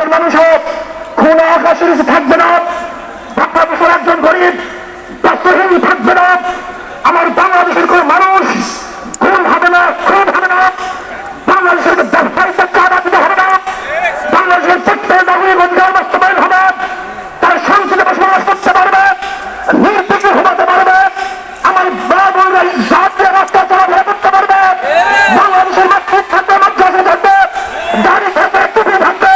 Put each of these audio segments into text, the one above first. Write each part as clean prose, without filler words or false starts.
সাধারণ মানুষ হোক, খুনে আকাশের নিচে থাকবে না। বাংলাদেশের একজন গরিব বস্ত্রহীন থাকবে না। আমার বাংলাদেশের কোন মানুষ খুন হবে না, খুন হবে না। বাংলাদেশের ব্যবসায়ীদের চাঁদা দিতে হবে না। বাংলাদেশের প্রত্যেক নাগরিক অধিকার বাস্তবায়ন হবে। তার শান্তিতে বসবাস করতে পারবে, নির্বিঘ্নে ঘুমাতে পারবে। আমার মা বোনরা ইজ্জতের রাস্তা চলাফেরা করতে পারবে। বাংলাদেশের মাতৃ থাকবে, মাদ্রাসা থাকবে, দাড়ি থাকবে, টুপি থাকবে,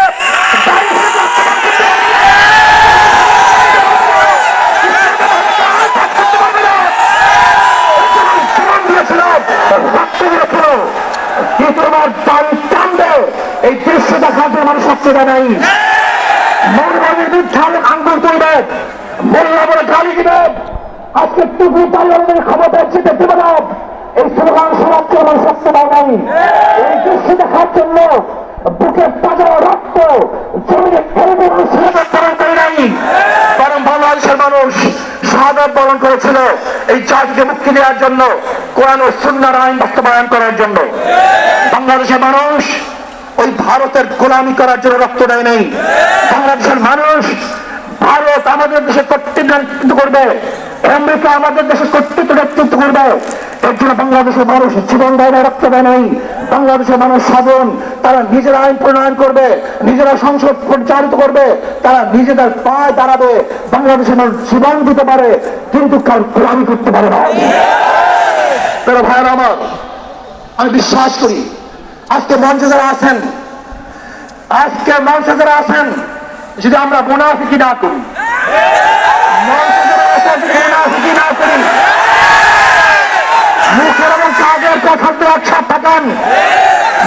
এই দৃশ্য দেখার জন্য মানুষ সত্যতা নাই। মৌলবাদীর বিরুদ্ধে আন্দোলন করবে, মোল্লা বলে গালি দিবে, আজকে টুপি পালনের ক্ষমতা জিতে দেবে না, এই স্লোগান শোনাচ্ছে আমার সত্যতা নাই। এই দৃশ্য দেখার জন্য বুকে তাজা রক্ত জমিনে করে নাই, বরং বাংলাদেশের মানুষ শাহাদাত বরণ করেছিল এই জাতিকে মুক্তি দেওয়ার জন্য, কোরআন ও সুন্নাহর আইন বাস্তবায়ন করার জন্য। বাংলাদেশের মানুষ ওই ভারতের গোলামি করার জন্য রক্ত দেয় নাই। বাংলাদেশের মানুষ ভারত আমাদের দেশে কর্তৃত্ব নেতৃত্ব করবে, আমেরিকা আমাদের দেশে কর্তৃত্ব নেতৃত্ব করবে, এর জন্য বাংলাদেশের মানুষ জীবন দেয় না, রক্ত দেয় নাই। বাংলাদেশের মানুষ সাধন, তারা নিজেরা আইন প্রণয়ন করবে, নিজেরা সংসদ পরিচালিত করবে, তারা নিজেদের পায়ে দাঁড়াবে। বাংলাদেশের মানুষ জীবন দিতে পারে, কিন্তু কার গোলামি করতে পারে না। ভাইয়েরা আমার, আমি বিশ্বাস করি আজকে মঞ্চে যারা আছেন, আজকে মঞ্চে যারা আছেন, যদি আমরা মুনাফিকি না করি, মঞ্চে যারা আছেন যদি মুনাফিকি না করি, মুখের এবং কাজের কথা ছাপ থাকেন,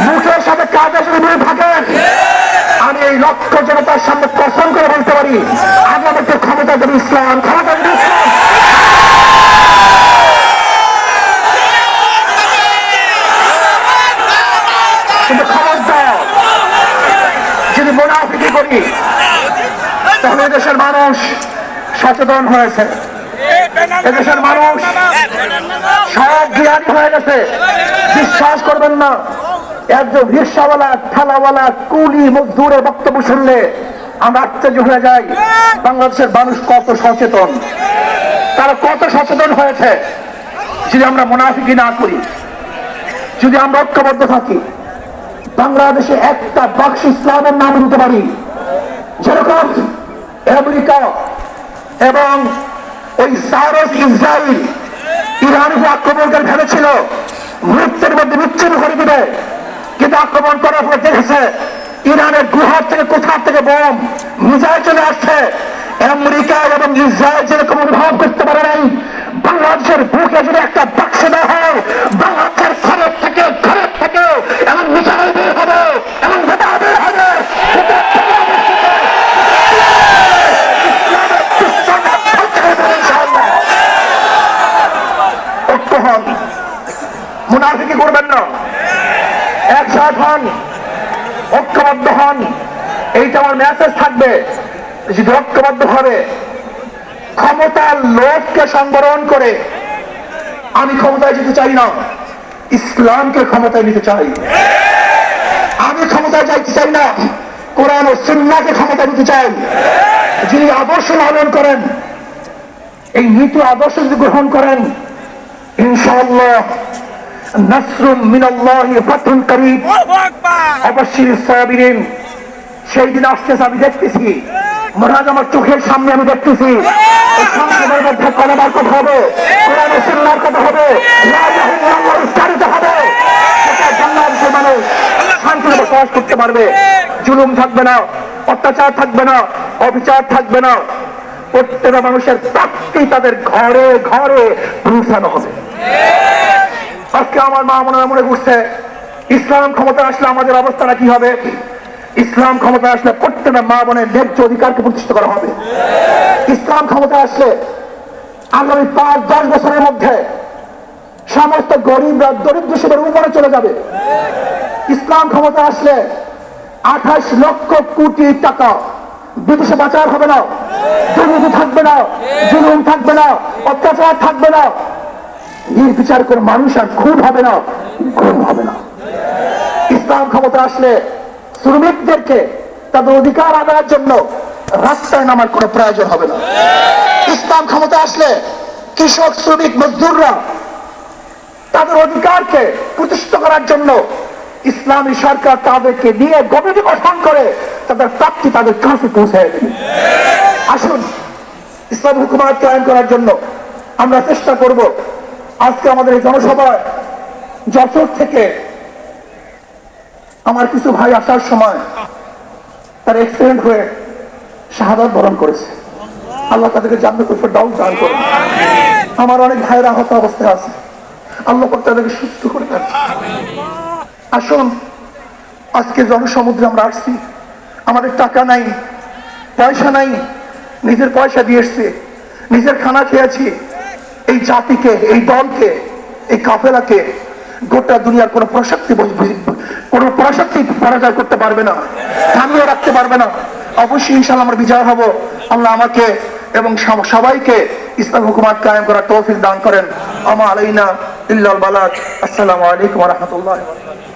মুখের সাথে কাজের সাথে মিলে থাকেন, আমি এই লক্ষ জনতার সামনে কসম করে বলতে পারি আগামীতে ক্ষমতা দেবে ইসলাম, ক্ষমতা দেবে ইসলাম। কিন্তু খবরদার যদি মুনাফিকি করি, তাহলে এদেশের মানুষ সচেতন হয়েছে, এদেশের মানুষ সব জ্ঞানী হয়ে গেছে। বিশ্বাস করবেন না, একজন রিক্সাওয়ালা, ঠেলাওয়ালা, কুলি মজদুরের বক্তব্য শুনলে আমরা আশ্চর্য হয়ে যাই বাংলাদেশের মানুষ কত সচেতন, তারা কত সচেতন হয়েছে। যদি আমরা মুনাফিকি না করি, যদি আমরা ঐক্যবদ্ধ থাকি, বাংলাদেশে একটা বাক্স ইসলামের নাম দিতে পারি। যেরকম আমেরিকা এবং ওই সাইরাস ইসরায়েল ইরানের আক্রমণকারী ভেবেছিল মৃত্যুর মধ্যে মৃত্যু করে দিবে, কিন্তু আক্রমণ করার পর দেখেছে ইরানের গুহার থেকে কোথার থেকে বোম মিসাইল চলে আসছে। আমেরিকা এবং ইসরায়েল যেরকম অনুভব করতে পারে নাই, বাংলাদেশের বুকে যদি একটা বাক্স দেওয়া হয়, বাংলাদেশের ঘরের থেকে এমন মিসাইল বের হবে, এমন বেতা বের হবে, মুনাফিকি করবেন না, একসাথ হন, ঐক্যবদ্ধ হন। এইটা আমার মেসেজ থাকবে। যদি ঐক্যবদ্ধ হবে, ক্ষমতার লোভকে সংবরণ করে আমি ক্ষমতায় যেতে চাই না, ইসলামকে ক্ষমতায় নিতে চাই। আমি ক্ষমতায় যাইতে চাই না, কোরআন ও সুন্নাহকে ক্ষমতায় নিতে চাই। যিনি আদর্শ লালন করেন, এই নীতি আদর্শ যদি গ্রহণ করেন, ইনশাআল্লাহ নাসরুম মিনাল্লাহি ফাতহুন করিব, অবশ্যই সাবিরিন। সেই দিন আসতেছে, আমি দেখতেছি, মহারাজ আমার চোখের সামনে আমি দেখতেছি। এই সংসদের মধ্যে কলেমার কথা হবে, কোরআন ও সুন্নাহর কথা হবে, লা ইলাহা ইল্লাল্লাহ উচ্চারিত হবে। বাংলাদেশের মানুষ শান্তিতে বসবাস করতে পারবে, জুলুম থাকবে না, অত্যাচার থাকবে না, অবিচার থাকবে না। প্রত্যেকটা মানুষের প্রাপ্তি তাদের ঘরে ঘরে পৌঁছানো হবে। আজকে আমার মা মনে ঘুরছে, ইসলাম ক্ষমতা আসলে আমাদের অবস্থাটা কি হবে। ইসলাম ক্ষমতা আসলে প্রত্যেকটা মা বোনের ন্যায্য অধিকারকে প্রতিষ্ঠিত করা হবে। ইসলাম ক্ষমতা আসলে আগামী 5-10 বছরের মধ্যে সমস্ত গরিবরা দরিদ্র শিবের উপরে চলে যাবে। ইসলাম ক্ষমতা আসলে 28 লক্ষ কোটি টাকা বিদেশে পাচার হবে না, দুর্নীতি থাকবে না, জুলুম থাকবে না, অত্যাচার থাকবে না, নির্বিচার করে মানুষ আর খুন হবে না, গুম হবে না। ইসলাম ক্ষমতা আসলে শ্রমিকদেরকে তাদের অধিকার আদায়ের জন্য রাস্তায় নামার কোনো প্রয়োজন হবে না। ইসলাম ক্ষমতা আসলে কৃষক, শ্রমিক, মজদুররা তাদের অধিকারকে প্রতিষ্ঠিত করার জন্য ইসলামী সরকার তাদেরকে নিয়ে কমিটি গঠন করে তাদের প্রাপ্তি তাদের কাছে পৌঁছে দেবে। আসুন, ইসলাম হুকুমত কায়েম করার জন্য আমরা চেষ্টা করব। আজকে আমাদের এই জনসভায় যশোর থেকে আমার কিছু ভাই আসার সময় তার অ্যাক্সিডেন্ট হয়ে শাহাদাত বরণ করেছে। আল্লাহ তাদেরকে জান্নাতুল ফেরদাউস দান করুন। আমার অনেক ভাইয়েরা আহত অবস্থায় আছে, আল্লাহ পাক তাদেরকে সুস্থ করে দেন। আসুন, আজকে জনসমুদ্রে আমরা আসছি, আমাদের টাকা নাই, পয়সা নাই, নিজের পয়সা দিয়ে এসছি, নিজের খানা খেয়েছি। এই জাতিকে, এই দলকে, এই কাফেলাকে গোটা দুনিয়ার কোনো প্রশক্তি পরাজয় করতে পারবে না, থামিয়ে রাখতে পারবে না। অবশ্যই ইনশাআল্লাহ আমরা বিজয় হব। আল্লাহ আমাকে এবং সবাইকে ইসলাম হুকুমত কায়েম করার তৌফিক দান করেন। আমা আলাইনা ইল্লাল বালাগ। আসসালামু আলাইকুম ওয়া রাহমাতুল্লাহি ওয়া বারাকাতুহু।